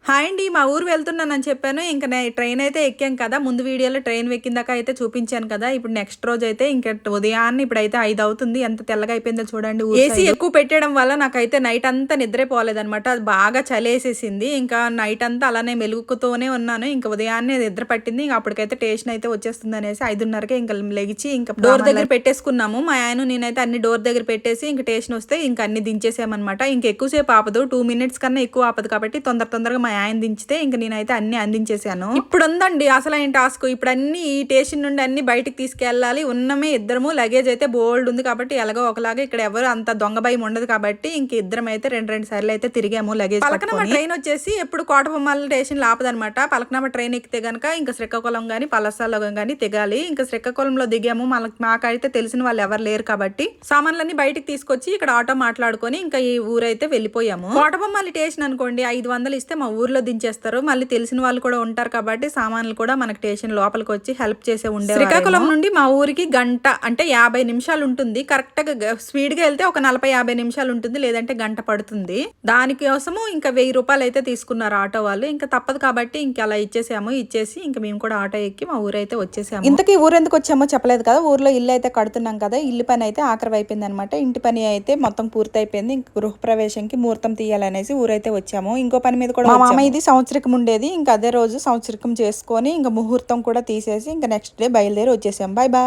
Hi అండి. మా ఊరు వెళ్తున్నానని చెప్పాను. ఇంక ట్రైన్ అయితే ఎక్కాం కదా! ముందు వీడియోలో ట్రైన్ ఎక్కిందాక అయితే చూపించాను కదా! ఇప్పుడు నెక్స్ట్ రోజైతే ఇంక ఉదయాన్నే ఇప్పుడైతే 5 అవుతుంది. ఎంత తెల్లగా అయిపోయిందో చూడండి. ఏసీ ఎక్కువ పెట్టడం వల్ల నాకైతే నైట్ అంతా నిద్రే పోలేదనమాట. అది బాగా చలేసేసింది. ఇంకా నైట్ అంతా అలానే మెలుగుతూనే ఉన్నాను. ఇంక ఉదయాన్నే నిద్ర పట్టింది. ఇంక అప్పటికైతే స్టేషన్ అయితే వచ్చేస్తుందనేసి 5:30కే ఇంక లెగిచి ఇంక డోర్ దగ్గర పెట్టేసుకున్నాము. మా ఆయన నేనైతే అన్ని డోర్ దగ్గర పెట్టేసి ఇంక స్టేషన్ వస్తే ఇంక అన్ని దించేసామనమాట. ఇంక ఎక్కువసేపు ఆపదు. 2 మినిట్స్ కన్నా ఎక్కువ ఆపదు కాబట్టి తొందరగా మా ఆయన దించితే ఇంక నేనైతే అన్ని అందించేసాను. ఇప్పుడు ఉందండి అసలైన టాస్క్. ఇప్పుడు అన్ని ఈ స్టేషన్ నుండి అన్ని బయటికి తీసుకెళ్ళాలి. ఉన్నమే ఇద్దరము. లగేజ్ అయితే బోల్డ్ ఉంది కాబట్టి ఎలాగో ఒకలాగా ఇక్కడ ఎవరు అంత దొంగ భయం ఉండదు కాబట్టి ఇంక ఇద్దరం అయితే రెండు సార్లు అయితే తిరిగాము లగేజ్. పలకనమ్మ ట్రైన్ వచ్చేసి ఎప్పుడు కోటబొమ్మాల స్టేషన్ ఆపదనమాట. పలకనమ్మ ట్రైన్ ఎక్కితే గనక ఇంకా శ్రీకాకుళం గానీ పలసాలో గానీ దిగాలి. ఇంకా శ్రీకాకుళంలో దిగాము. మాకైతే తెలిసిన వాళ్ళు ఎవరు లేరు కాబట్టి సామాన్లన్నీ బయటికి తీసుకొచ్చి ఇక్కడ ఆటో మాట్లాడుకొని ఇంకా ఈ ఊరైతే వెళ్ళిపోయాము. కోటబొమ్మాలి స్టేషన్ అనుకోండి 500 ఇస్తే మా ఊర్లో దించేస్తారు. మళ్ళీ తెలిసిన వాళ్ళు కూడా ఉంటారు కాబట్టి సామాన్లు కూడా మనకి స్టేషన్ లోపలికి వచ్చి హెల్ప్ చేసే ఉండే. శ్రీకాకుళం నుండి మా ఊరికి గంట అంటే 50 నిమిషాలు ఉంటుంది. కరెక్ట్ గా స్పీడ్ గా వెళ్తే ఒక 40-50 నిమిషాలు ఉంటుంది. లేదంటే గంట పడుతుంది. దానికోసము ఇంకా 1000 రూపాయలు అయితే తీసుకున్నారు ఆటో వాళ్ళు. ఇంకా తప్పదు కాబట్టి ఇంకా అలా ఇచ్చేసి ఇంకా మేము కూడా ఆటో ఎక్కి మా ఊరైతే వచ్చేసాము. ఇంతకీ ఊరు ఎందుకు వచ్చామో చెప్పలేదు కదా. ఊర్లో ఇల్లు అయితే కడుతున్నాం కదా. ఇల్లు పని అయితే ఆఖరి అయిపోయింది అనమాట. ఇంటి పని అయితే మొత్తం పూర్తి అయిపోయింది. ఇంక గృహప్రవేశంకి ముహూర్తం తీయాలనేసి ఊరైతే వచ్చాము. ఇంకో పని మీద కూడా మా మామ ఇది సంవత్సరికం ఉండేది. ఇంకా అదే రోజు సంవత్సరికం చేసుకొని ఇంకా ముహూర్తం కూడా తీసేసి ఇంకా నెక్స్ట్ డే బయలుదేరి వచ్చేసాం. Bye bye.